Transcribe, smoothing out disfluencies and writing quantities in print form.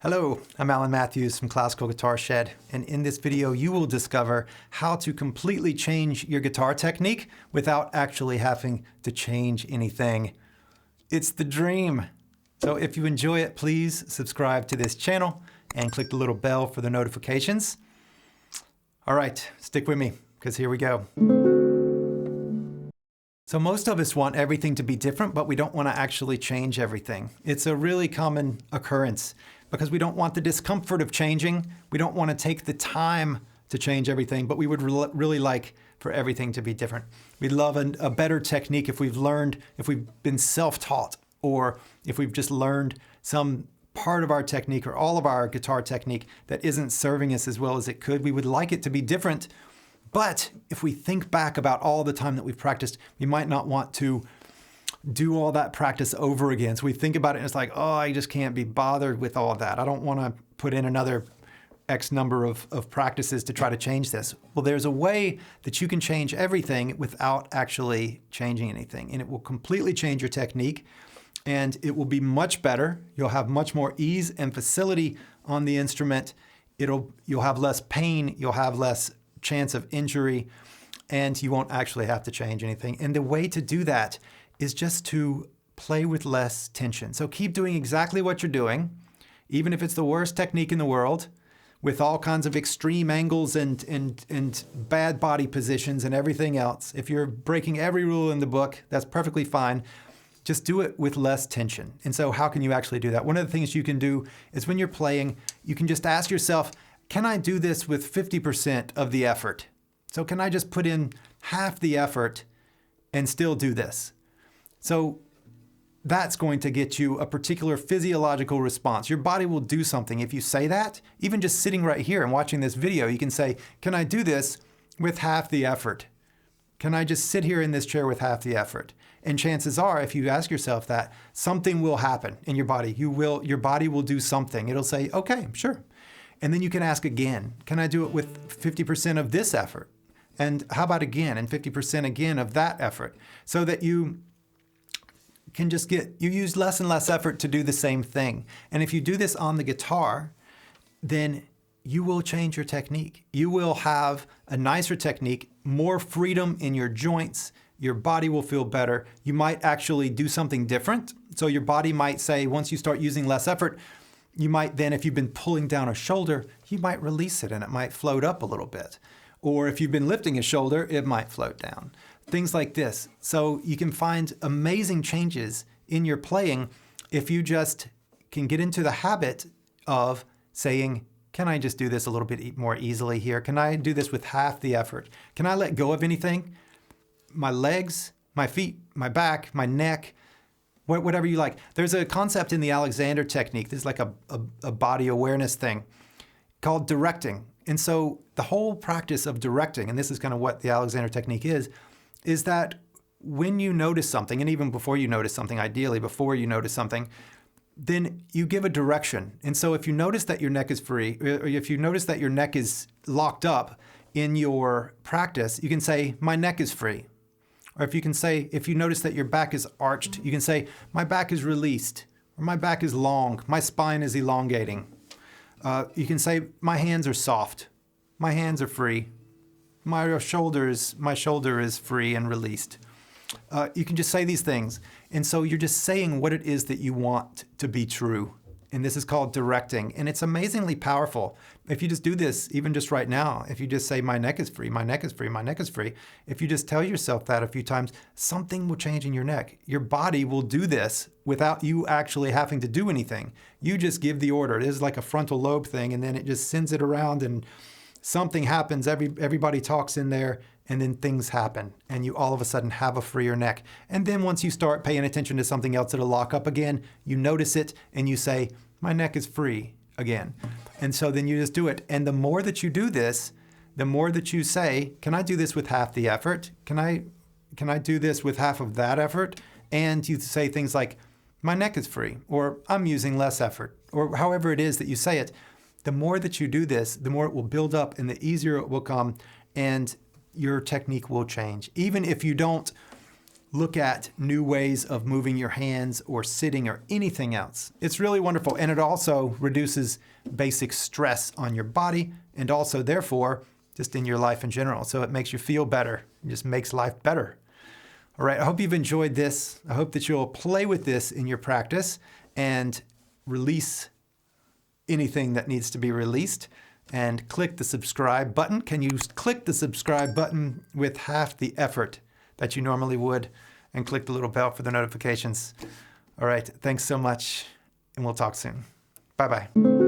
Hello, I'm Alan Matthews from Classical Guitar Shed, and in this video you will discover how to completely change your guitar technique without actually having to change anything. It's the dream. So if you enjoy it, please subscribe to this channel and click the little bell for the notifications. All right, stick with me, because here we go. So most of us want everything to be different, but we don't want to actually change everything. It's a really common occurrence because we don't want the discomfort of changing. We don't want to take the time to change everything, but we would really like for everything to be different. We'd love a better technique if we've been self-taught, or if we've just learned some part of our technique or all of our guitar technique that isn't serving us as well as it could. We would like it to be different. But if we think back about all the time that we've practiced, we might not want to do all that practice over again. So we think about it and it's like, oh, I just can't be bothered with all of that. I don't want to put in another X number of practices to try to change this. Well, there's a way that you can change everything without actually changing anything. And it will completely change your technique and it will be much better. You'll have much more ease and facility on the instrument. You'll have less pain. You'll have less chance of injury, and you won't actually have to change anything. And the way to do that is just to play with less tension. So keep doing exactly what you're doing, even if it's the worst technique in the world, with all kinds of extreme angles and bad body positions and everything else. If you're breaking every rule in the book, that's perfectly fine. Just do it with less tension. And so how can you actually do that? One of the things you can do is when you're playing, you can just ask yourself, can I do this with 50% of the effort? So can I just put in half the effort and still do this? So that's going to get you a particular physiological response. Your body will do something if you say that. Even just sitting right here and watching this video, you can say, can I do this with half the effort? Can I just sit here in this chair with half the effort? And chances are, if you ask yourself that, something will happen in your body. Your body will do something. It'll say, okay, sure. And then you can ask again, can I do it with 50% of this effort? And how about again, and 50% again of that effort? So that you can just you use less and less effort to do the same thing. And if you do this on the guitar, then you will change your technique. You will have a nicer technique, more freedom in your joints. Your body will feel better. You might actually do something different. So your body might say, once you start using less effort, you might then, if you've been pulling down a shoulder, you might release it and it might float up a little bit. Or if you've been lifting a shoulder, it might float down. Things like this. So you can find amazing changes in your playing if you just can get into the habit of saying, can I just do this a little bit more easily here? Can I do this with half the effort? Can I let go of anything? My legs, my feet, my back, my neck, whatever you like. There's a concept in the Alexander technique. This is like a body awareness thing called directing. And so the whole practice of directing, and this is kind of what the Alexander technique is that when you notice something, and even before you notice something, ideally before you notice something, then you give a direction. And so if you notice that your neck is free, or if you notice that your neck is locked up in your practice, you can say, my neck is free. Or if you notice that your back is arched, you can say, my back is released, or my back is long, my spine is elongating. You can say, my hands are soft, my hands are free, my shoulder is free and released. You can just say these things. And so you're just saying what it is that you want to be true. And this is called directing. And it's amazingly powerful. If you just do this, even just right now, if you just say, my neck is free, my neck is free, my neck is free, if you just tell yourself that a few times, something will change in your neck. Your body will do this without you actually having to do anything. You just give the order. It is like a frontal lobe thing, and then it just sends it around, and something happens. Everybody talks in there, and then things happen, and you all of a sudden have a freer neck. And then once you start paying attention to something else that'll lock up again, you notice it, and you say, my neck is free again. And so then you just do it. And the more that you do this, the more that you say, can I do this with half the effort? Can I do this with half of that effort? And you say things like, my neck is free, or I'm using less effort, or however it is that you say it. The more that you do this, the more it will build up and the easier it will come, and your technique will change. Even if you don't look at new ways of moving your hands or sitting or anything else. It's really wonderful. And it also reduces basic stress on your body and also, therefore, just in your life in general. So it makes you feel better. It just makes life better. All right, I hope you've enjoyed this. I hope that you'll play with this in your practice and release anything that needs to be released. And click the subscribe button. Can you click the subscribe button with half the effort that you normally would? And click the little bell for the notifications. All right, thanks so much, and we'll talk soon. Bye-bye.